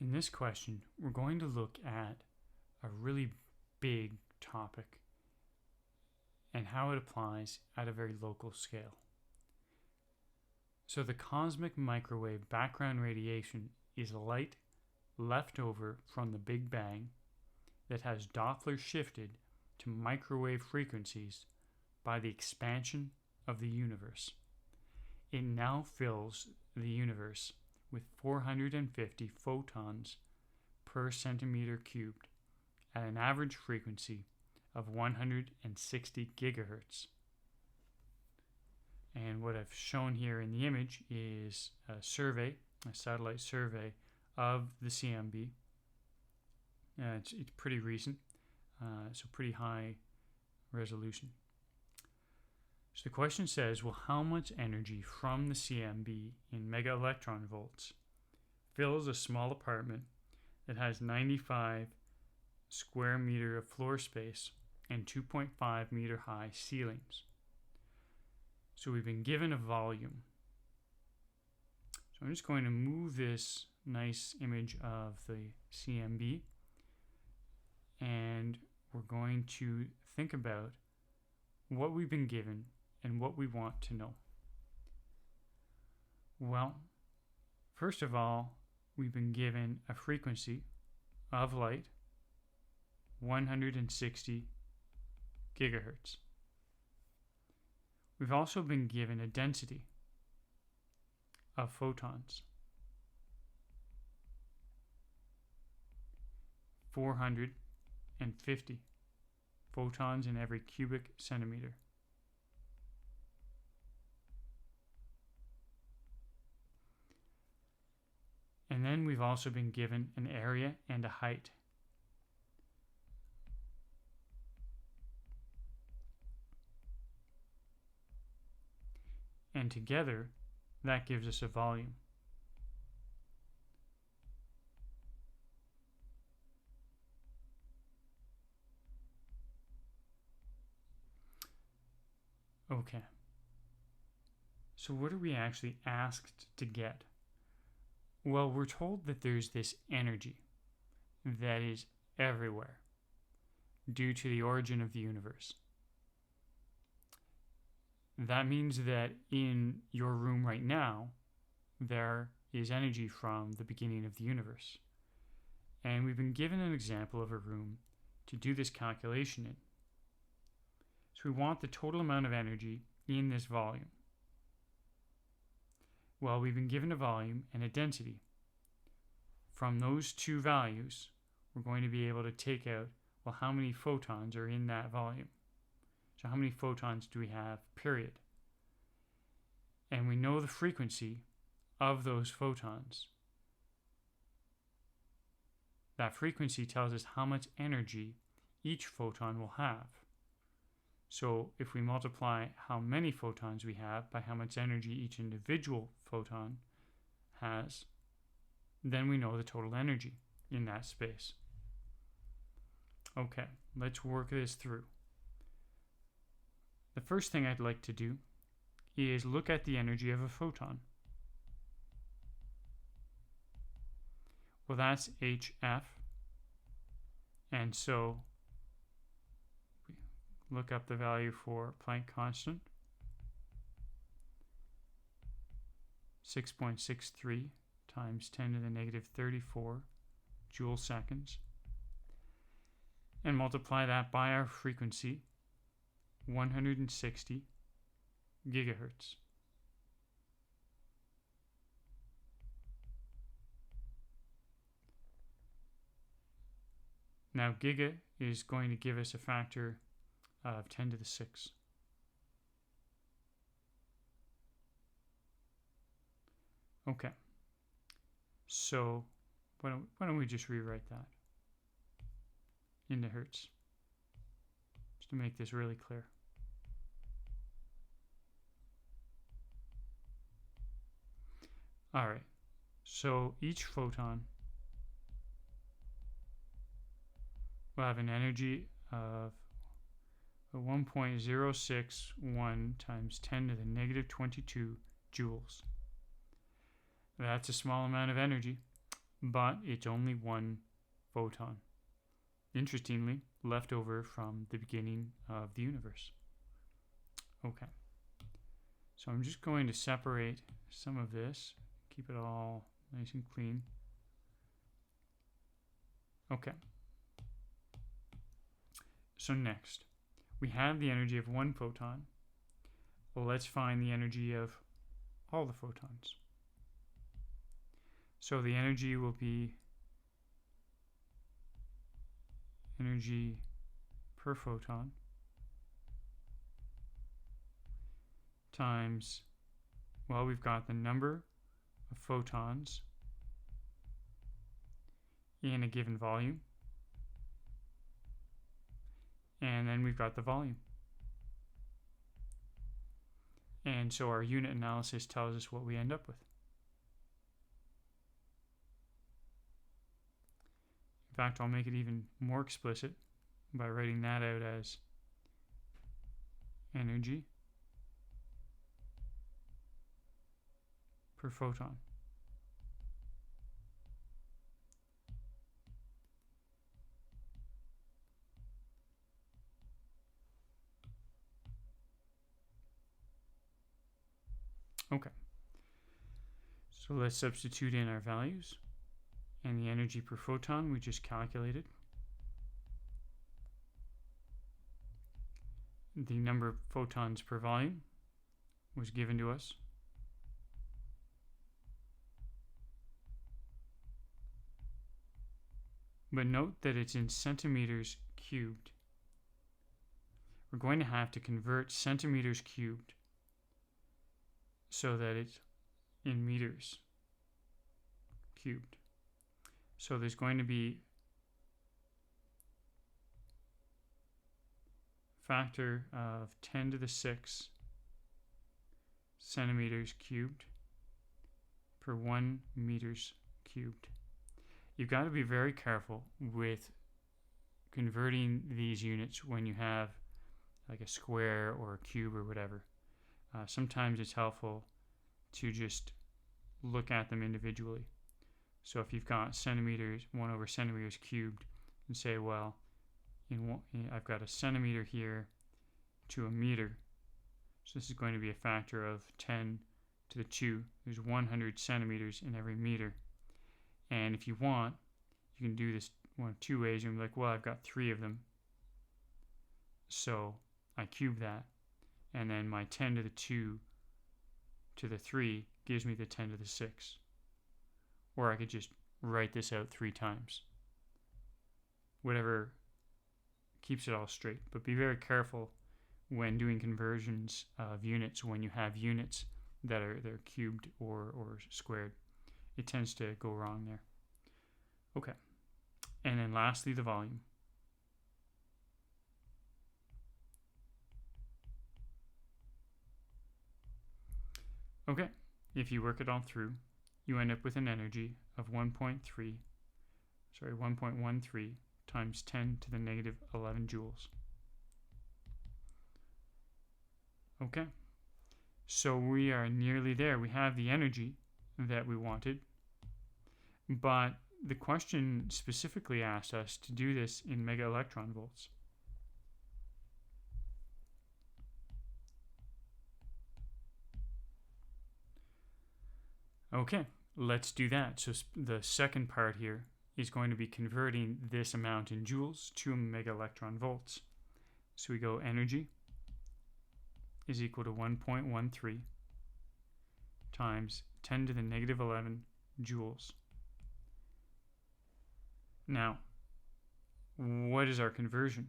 In this question, we're going to look at a really big topic and how it applies at a very local scale. So the cosmic microwave background radiation is light left over from the Big Bang that has Doppler shifted to microwave frequencies by the expansion of the universe. It now fills the universe with 450 photons per centimeter cubed at an average frequency of 160 gigahertz. And what I've shown here in the image is a satellite survey of the CMB. It's pretty recent, so pretty high resolution. So the question says, well, how much energy from the CMB in mega electron volts fills a small apartment that has 95 square meter of floor space and 2.5 meter high ceilings? So we've been given a volume. So I'm just going to move this nice image of the CMB, and we're going to think about what we've been given and what we want to know. Well, first of all, we've been given a frequency of light, 160 gigahertz. We've also been given a density of photons, 450 photons in every cubic centimeter. And then we've also been given an area and a height. And together, that gives us a volume. Okay. So what are we actually asked to get? Well, we're told that there's this energy that is everywhere due to the origin of the universe. That means that in your room right now, there is energy from the beginning of the universe. And we've been given an example of a room to do this calculation in. So we want the total amount of energy in this volume. Well, we've been given a volume and a density. From those two values, we're going to be able to take out, well, how many photons are in that volume? So how many photons do we have, period? And we know the frequency of those photons. That frequency tells us how much energy each photon will have. So if we multiply how many photons we have by how much energy each individual photon has, then we know the total energy in that space. Okay, let's work this through. The first thing I'd like to do is look at the energy of a photon. Well, that's HF, and so we look up the value for Planck constant, 6.63 times 10 to the negative 34 joule seconds, and multiply that by our frequency, 160 gigahertz. Now giga is going to give us a factor of 10 to the 6. Okay, so why don't we just rewrite that into hertz, just to make this really clear. All right, so each photon will have an energy of 1.061 times 10 to the negative 22 joules. That's a small amount of energy, but it's only one photon. Interestingly, left over from the beginning of the universe. Okay. So I'm just going to separate some of this, keep it all nice and clean. Okay. So next, we have the energy of one photon. Well, let's find the energy of all the photons. So the energy will be energy per photon times, well, we've got the number of photons in a given volume, and then we've got the volume. And so our unit analysis tells us what we end up with. In fact, I'll make it even more explicit by writing that out as energy per photon. Okay, so let's substitute in our values, and the energy per photon we just calculated. The number of photons per volume was given to us. But note that it's in centimeters cubed. We're going to have to convert centimeters cubed so that it's in meters cubed. So there's going to be a factor of 10 to the 6 centimeters cubed per 1 meters cubed. You've got to be very careful with converting these units when you have like a square or a cube or whatever. Sometimes it's helpful to just look at them individually. So if you've got centimeters, 1 over centimeters cubed, and say, well, I've got a centimeter here to a meter. So this is going to be a factor of 10 to the 2. There's 100 centimeters in every meter. And if you want, you can do this one of two ways. You're like, well, I've got 3 of them. So I cube that. And then my 10 to the 2 to the 3 gives me the 10 to the 6. Or I could just write this out 3 times. Whatever keeps it all straight. But be very careful when doing conversions of units, when you have units that they're cubed or squared. It tends to go wrong there. Okay. And then lastly, the volume. Okay, if you work it all through, you end up with an energy of 1.13 times 10 to the negative 11 joules. Okay, so we are nearly there. We have the energy that we wanted, but the question specifically asked us to do this in mega electron volts. Okay, let's do that. So the second part here is going to be converting this amount in joules to mega electron volts. So we go energy is equal to 1.13 times 10 to the negative 11 joules. Now, what is our conversion?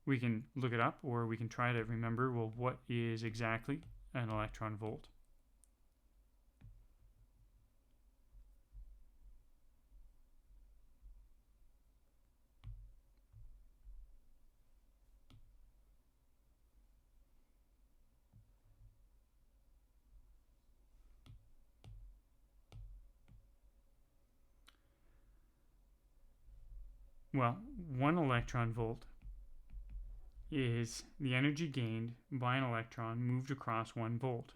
We can look it up, or we can try to remember, well, what is exactly an electron volt? Well, 1 electron volt is the energy gained by an electron moved across 1 volt.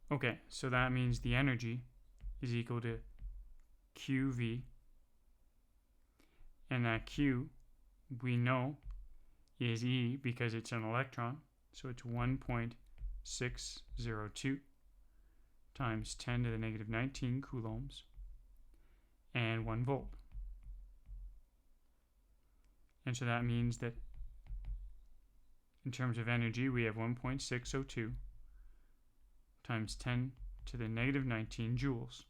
Okay, so that means the energy is equal to QV, and that Q we know is E because it's an electron, so it's 1.602 times 10 to the negative 19 coulombs and 1 volt. And so that means that in terms of energy, we have 1.602 times 10 to the negative 19 joules.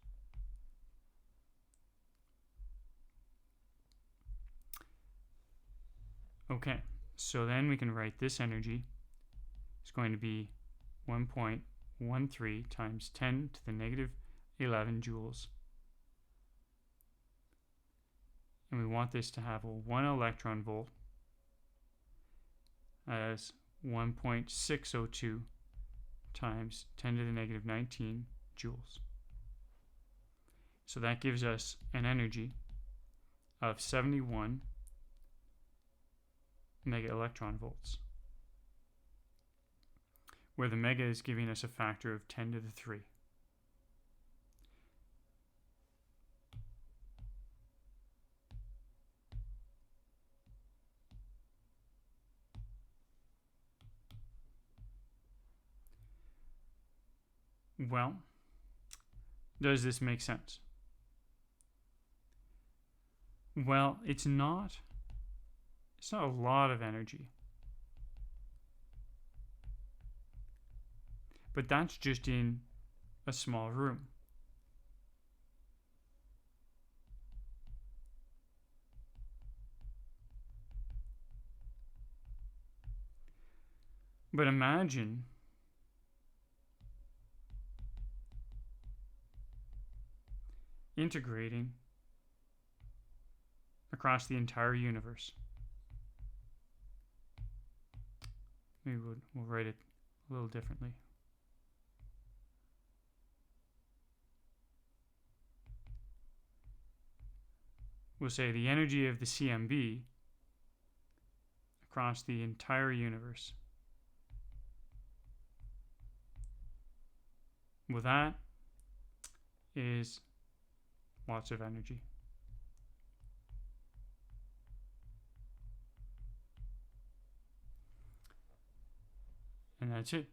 Okay, so then we can write this energy is going to be 1.13 times 10 to the negative 11 joules. And we want this to have a 1 electron volt as 1.602 times 10 to the negative 19 joules. So that gives us an energy of 71 mega electron volts, where the mega is giving us a factor of 10 to the 3. Well, does this make sense? Well, it's not a lot of energy. But that's just in a small room. But imagine integrating across the entire universe. Maybe we'll write it a little differently. We'll say the energy of the CMB across the entire universe. Well, that is lots of energy. And that's it.